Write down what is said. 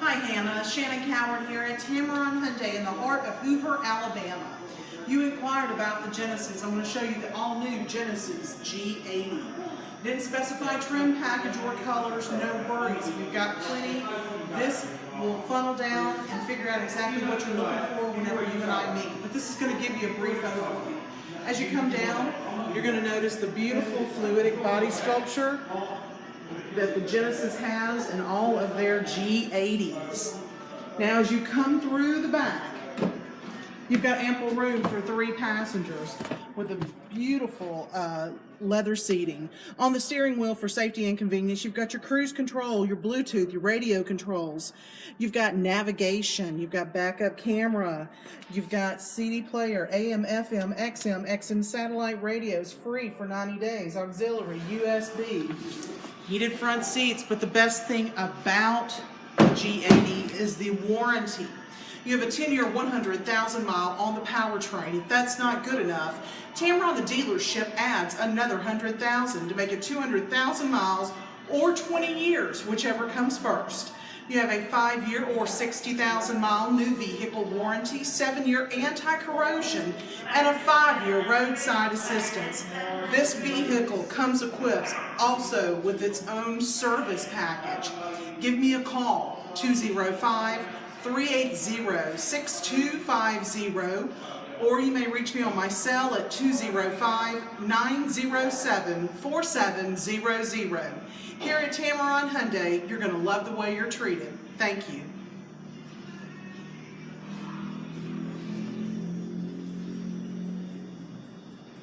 Hi Hannah, Shannon Coward here at Tameron Hyundai in the heart of Hoover, Alabama. You inquired about the Genesis. I'm going to show you the all-new Genesis G80. Didn't specify trim, package, or colors, no worries. We've got plenty. This will funnel down and figure out exactly what you're looking for whenever you and I meet. But this is going to give you a brief overview. As you come down, you're going to notice the beautiful fluidic body sculpture that the Genesis has in all of their G80s. Now as you come through the back, you've got ample room for 3 passengers with a beautiful leather seating. On the steering wheel for safety and convenience, you've got your cruise control, your Bluetooth, your radio controls. You've got navigation, you've got backup camera, you've got CD player, AM, FM, XM satellite radios free for 90 days, auxiliary, USB, heated front seats. But the best thing about the G80 is the warranty. You have a 10-year, 100,000-mile on the powertrain. If that's not good enough, Tameron the dealership adds another 100,000 to make it 200,000 miles or 20 years, whichever comes first. You have a 5-year or 60,000-mile new vehicle warranty, 7-year anti-corrosion, and a 5-year roadside assistance. This vehicle comes equipped also with its own service package. Give me a call, 205-380-6250, or you may reach me on my cell at 205-907-4700. Here at Tameron Hyundai, you're going to love the way you're treated. Thank you.